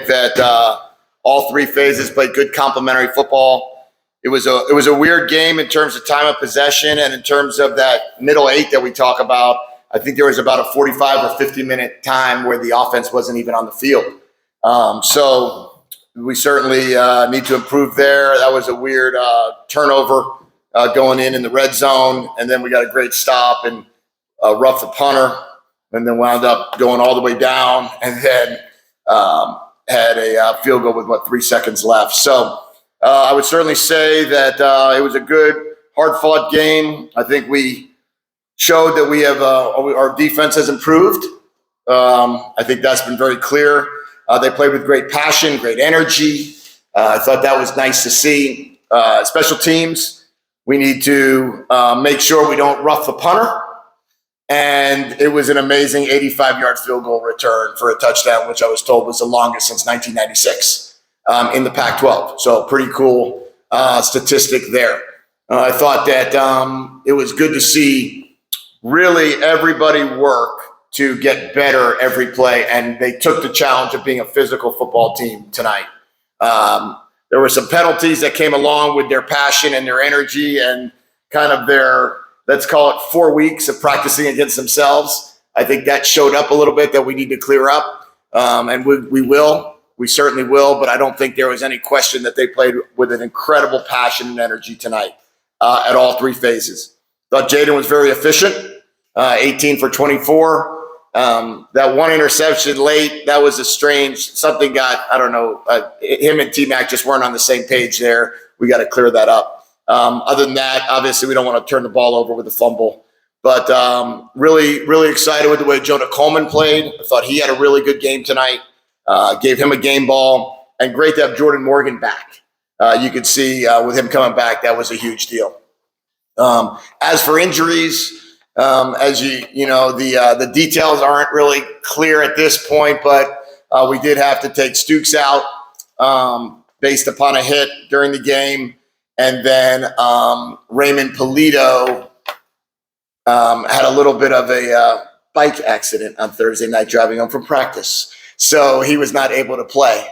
that all three phases played good complementary football. It was a weird game in terms of time of possession and in terms of that middle eight that we talk about. I think there was about a 45 or 50-minute time where the offense wasn't even on the field. So we certainly need to improve there. That was a weird turnover going in the red zone, and then we got a great stop and roughed the punter, and then wound up going all the way down, and then had a field goal with 3 seconds left. So I would certainly say that it was a good, hard-fought game. I think we showed that we have our defense has improved. I think that's been very clear. They played with great passion, great energy. I thought that was nice to see. Special teams, we need to make sure we don't rough the punter. And it was an amazing 85-yard field goal return for a touchdown, which I was told was the longest since 1996 in the Pac-12. So pretty cool statistic there. I thought that it was good to see really everybody work to get better every play, and they took the challenge of being a physical football team tonight. There were some penalties that came along with their passion and their energy and kind of their, let's call it 4 weeks of practicing against themselves. I think that showed up a little bit that we need to clear up, and we certainly will, but I don't think there was any question that they played with an incredible passion and energy tonight at all three phases. Thought Jaden was very efficient, 18 for 24. That one interception late, that was a strange, something got, I don't know, him and T-Mac just weren't on the same page there. We got to clear that up. Other than that, obviously we don't want to turn the ball over with a fumble, but really, really excited with the way Jonah Coleman played. I thought he had a really good game tonight, gave him a game ball, and great to have Jordan Morgan back. You could see with him coming back, that was a huge deal. As for injuries, as you know, the details aren't really clear at this point, but we did have to take Stukes out based upon a hit during the game. And then Raymond Polito had a little bit of a bike accident on Thursday night driving home from practice. So he was not able to play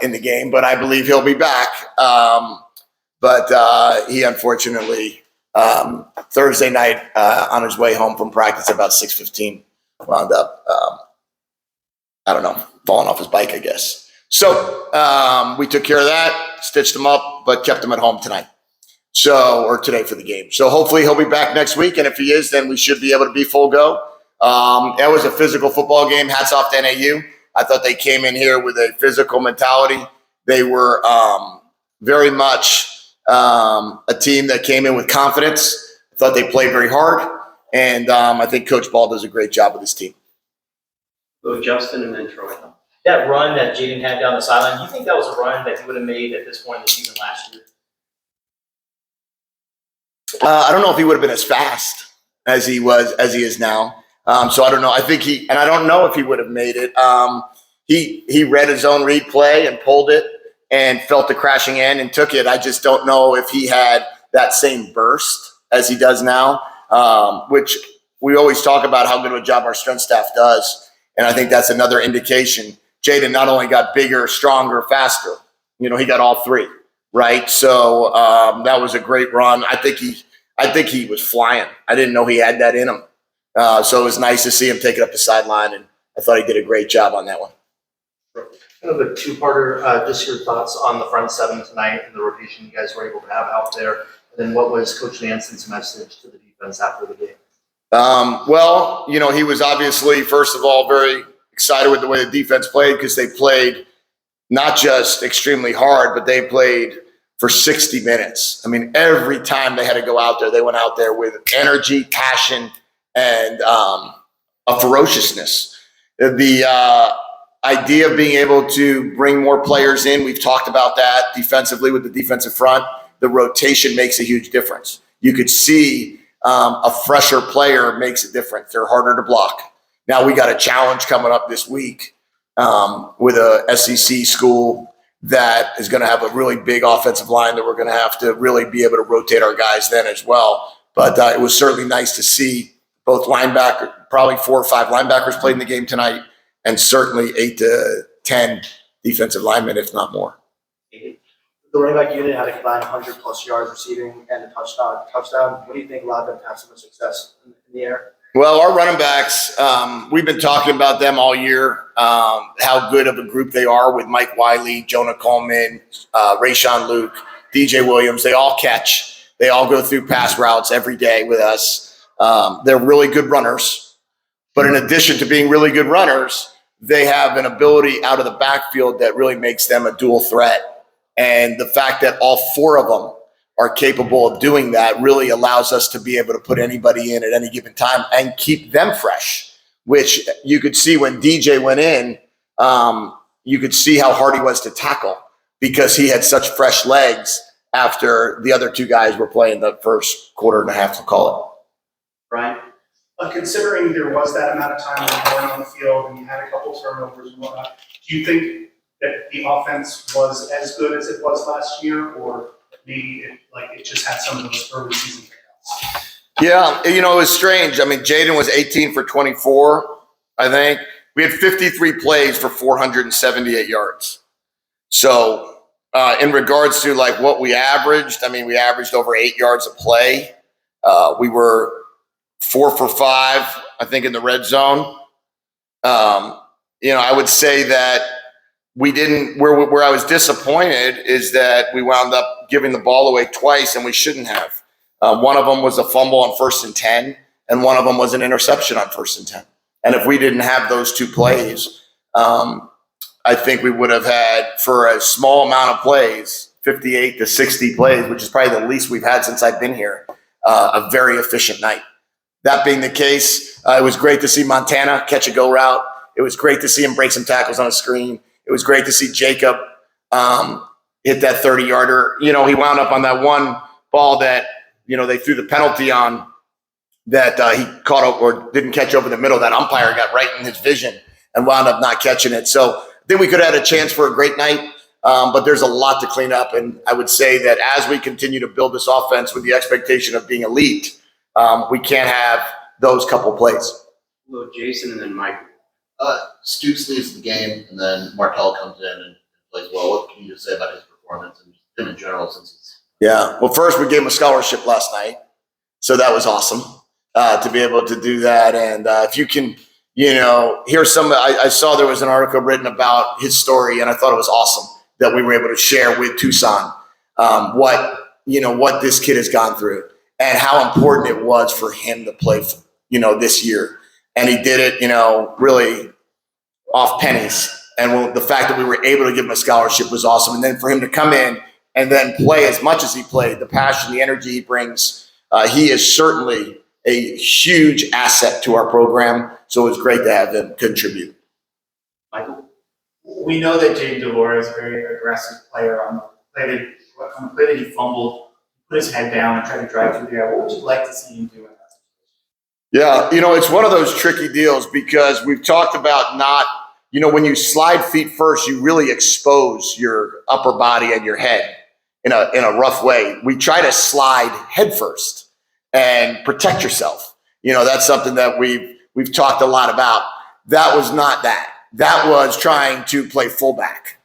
in the game, but I believe he'll be back. But he unfortunately, Thursday night on his way home from practice about 6:15 wound up, I don't know, falling off his bike, I guess. So we took care of that, stitched him up, but kept him at home tonight. Or today for the game. So hopefully he'll be back next week. And if he is, then we should be able to be full go. That was a physical football game. Hats off to NAU. I thought they came in here with a physical mentality. They were very much a team that came in with confidence. I thought they played very hard. And I think Coach Ball does a great job with his team. So Justin and then Troy. That run that Jaden had down the sideline, do you think that was a run that he would have made at this point in the season last year? I don't know if he would have been as fast as he is now. So I don't know. I think and I don't know if he would have made it. He read his own read play and pulled it and felt the crashing in and took it. I just don't know if he had that same burst as he does now, which we always talk about how good of a job our strength staff does. And I think that's another indication. Jaden not only got bigger, stronger, faster, he got all three, right? So that was a great run. I think he was flying. I didn't know he had that in him. So it was nice to see him take it up the sideline, and I thought he did a great job on that one. Kind of a two-parter, just your thoughts on the front seven tonight and the rotation you guys were able to have out there. And then what was Coach Nansen's message to the defense after the game? Well, he was obviously, first of all, very excited with the way the defense played because they played not just extremely hard, but they played for 60 minutes. I mean, every time they had to go out there, they went out there with energy, passion, and a ferociousness. The idea of being able to bring more players in, we've talked about that defensively with the defensive front. The rotation makes a huge difference. You could see a fresher player makes a difference. They're harder to block. Now we got a challenge coming up this week with a SEC school that is going to have a really big offensive line that we're going to have to really be able to rotate our guys then as well. But it was certainly nice to see both linebackers, probably 4 or 5 linebackers played in the game tonight, and certainly 8 to 10 defensive linemen, if not more. The running back unit had a combined 100+ yards receiving and a touchdown. What do you think allowed them to have so much success in the air? Well, our running backs, we've been talking about them all year, how good of a group they are with Mike Wiley, Jonah Coleman, Rayshawn Luke, DJ Williams. They all catch. They all go through pass routes every day with us. They're really good runners. But in addition to being really good runners, they have an ability out of the backfield that really makes them a dual threat. And the fact that all four of them are capable of doing that really allows us to be able to put anybody in at any given time and keep them fresh, which you could see when DJ went in, you could see how hard he was to tackle because he had such fresh legs after the other two guys were playing the first quarter and a half, to call it. Brian? Considering there was that amount of time when you weren't on the field and you had a couple turnovers and whatnot, do you think that the offense was as good as it was last year, or maybe it just had some of those early season pickups? Yeah, it was strange. I mean, Jaden was 18 for 24, I think. We had 53 plays for 478 yards. So in regards to what we averaged, I mean, we averaged over 8 yards a play. We were 4 for 5, I think, in the red zone. I would say that we didn't, where I was disappointed is that we wound up giving the ball away twice and we shouldn't have. One of them was a fumble on 1st and 10, and one of them was an interception on 1st and 10. And if we didn't have those two plays, I think we would have had, for a small amount of plays, 58 to 60 plays, which is probably the least we've had since I've been here, a very efficient night. That being the case, it was great to see Montana catch a go route. It was great to see him break some tackles on a screen. It was great to see Jacob hit that 30-yarder. He wound up on that one ball that, they threw the penalty on that he caught up or didn't catch over the middle. That umpire got right in his vision and wound up not catching it. So I think we could have had a chance for a great night, but there's a lot to clean up. And I would say that as we continue to build this offense with the expectation of being elite, we can't have those couple plays. Well, Jason and then Mike. Stoops leaves the game, and then Martell comes in and plays well. What can you just say about his performance and just him in general since he's... Yeah. Well, first, we gave him a scholarship last night. So that was awesome to be able to do that. And if you can, hear I saw there was an article written about his story, and I thought it was awesome that we were able to share with Tucson what this kid has gone through and how important it was for him to play, this year. And he did it, really off pennies. And the fact that we were able to give him a scholarship was awesome. And then for him to come in and then play as much as he played, the passion, the energy he brings, he is certainly a huge asset to our program. So it was great to have him contribute. Michael? We know that Jaden DeLore is a very aggressive player. On the play that he fumbled, put his head down and tried to drive through the air. What would you like to see him do in that? Yeah, it's one of those tricky deals because we've talked about not, when you slide feet first, you really expose your upper body and your head in a rough way. We try to slide head first and protect yourself. That's something that we've talked a lot about. That was not that. That was trying to play fullback.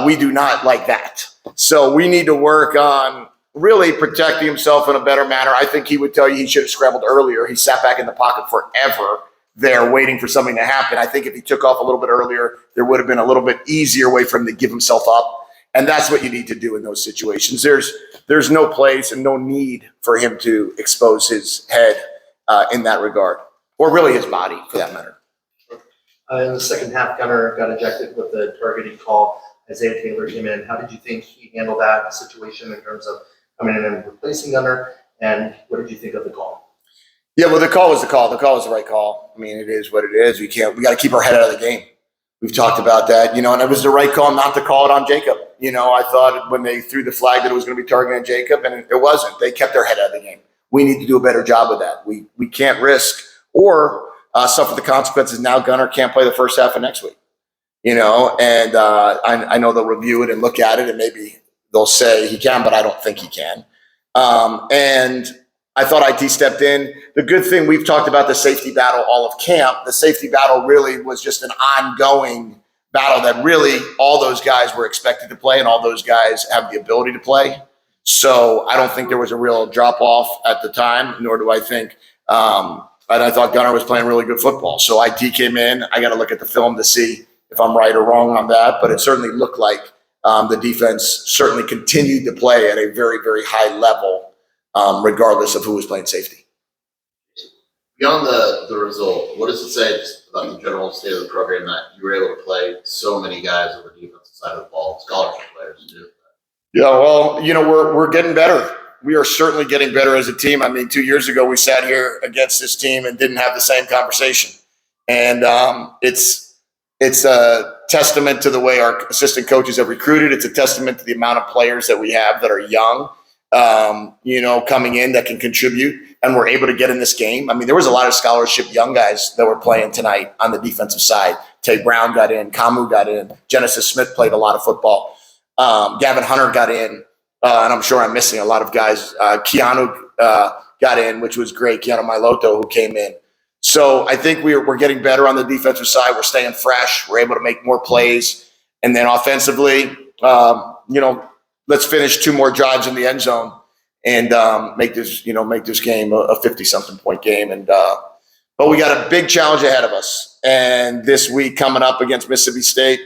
We do not like that. So we need to work on really protecting himself in a better manner. I think he would tell you he should have scrambled earlier. He sat back in the pocket forever there waiting for something to happen. I think if he took off a little bit earlier, there would have been a little bit easier way for him to give himself up. And that's what you need to do in those situations. There's no place and no need for him to expose his head in that regard, or really his body for that matter. In the second half, Gunner got ejected with the targeting call. Isaiah Taylor came in. How did you think he handled that situation in terms of coming in and replacing Gunner? And what did you think of the call? Yeah, well, the call was the call. The call was the right call. I mean, it is what it is. We got to keep our head out of the game. We've talked about that, and it was the right call not to call it on Jacob. I thought when they threw the flag that it was going to be targeting Jacob, and it wasn't. They kept their head out of the game. We need to do a better job with that. We can't risk or suffer the consequences. Now Gunner can't play the first half of next week. And I know they'll review it and look at it, and maybe they'll say he can, but I don't think he can. And I thought IT stepped in. The good thing, we've talked about the safety battle all of camp. The safety battle really was just an ongoing battle that really all those guys were expected to play and all those guys have the ability to play. So I don't think there was a real drop off at the time, nor do I think. And I thought Gunnar was playing really good football. So IT came in. I got to look at the film to see if I'm right or wrong on that. But it certainly looked like the defense certainly continued to play at a very, very high level, regardless of who was playing safety. Beyond the result, what does it say just about the general state of the program that you were able to play so many guys on the defensive side of the ball, scholarship players too? Yeah, well, we're getting better. We are certainly getting better as a team. I mean, 2 years ago, we sat here against this team and didn't have the same conversation. And it's a testament to the way our assistant coaches have recruited. It's a testament to the amount of players that we have that are young, coming in that can contribute. And we're able to get in this game. I mean, there was a lot of scholarship young guys that were playing tonight on the defensive side. Tay Brown got in. Kamu got in. Genesis Smith played a lot of football. Gavin Hunter got in. And I'm sure I'm missing a lot of guys. Keanu got in, which was great. Keanu Mailoto, who came in. So I think we're getting better on the defensive side. We're staying fresh. We're able to make more plays. And then offensively, let's finish 2 more drives in the end zone and make this game a 50-something point game. And but we got a big challenge ahead of us. And this week coming up against Mississippi State,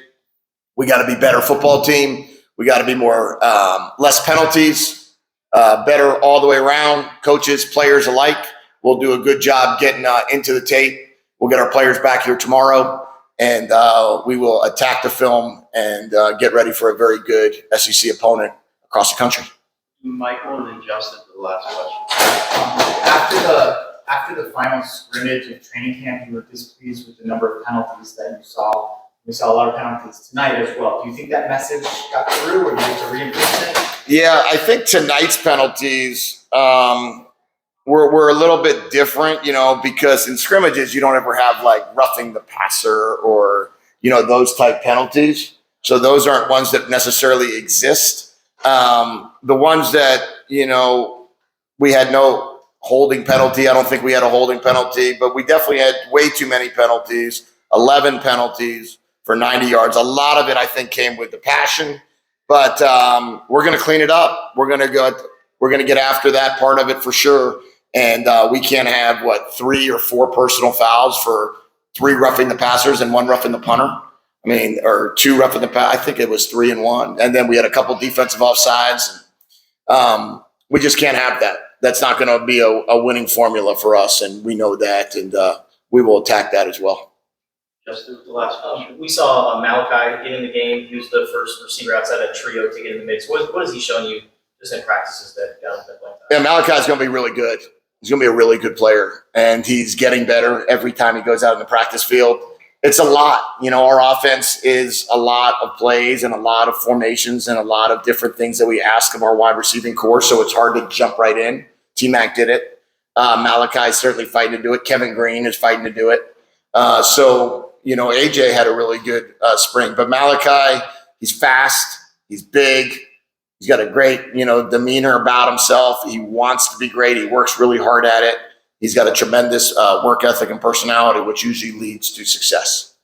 we got to be a better football team. We got to be more less penalties, better all the way around. Coaches, players alike. We'll do a good job getting into the tape. We'll get our players back here tomorrow, and we will attack the film and get ready for a very good SEC opponent across the country. Michael and then Justin for the last question. After the final scrimmage of training camp, you were displeased with the number of penalties that you saw. We saw a lot of penalties tonight as well. Do you think that message got through, or do you have to reinforce it? Yeah, I think tonight's penalties were a little bit different, because in scrimmages you don't ever have like roughing the passer or those type penalties. So those aren't ones that necessarily exist. The ones that we had no holding penalty. I don't think we had a holding penalty, but we definitely had way too many penalties. 11 penalties for 90 yards. A lot of it, I think, came with the passion, but we're going to clean it up. We're going to get after that part of it for sure. And we can't have 3 or 4 personal fouls for 3 roughing the passers and 1 roughing the punter. I mean, or 2 roughing the pass. I think it was 3 and 1. And then we had a couple defensive offsides. We just can't have that. That's not going to be a winning formula for us, and we know that, and we will attack that as well. Justin, the last question. We saw Malachi get in the game. He was the first receiver outside a trio to get in the mix. What has he shown you just in practices that got him like that? Yeah, Malachi's going to be really good. He's going to be a really good player, and he's getting better every time he goes out in the practice field. It's a lot. Our offense is a lot of plays and a lot of formations and a lot of different things that we ask of our wide receiving core, so it's hard to jump right in. T-Mac did it. Malachi's certainly fighting to do it. Kevin Green is fighting to do it. AJ had a really good spring. But Malachi, he's fast. He's big. He's got a great, demeanor about himself. He wants to be great. He works really hard at it. He's got a tremendous work ethic and personality, which usually leads to success.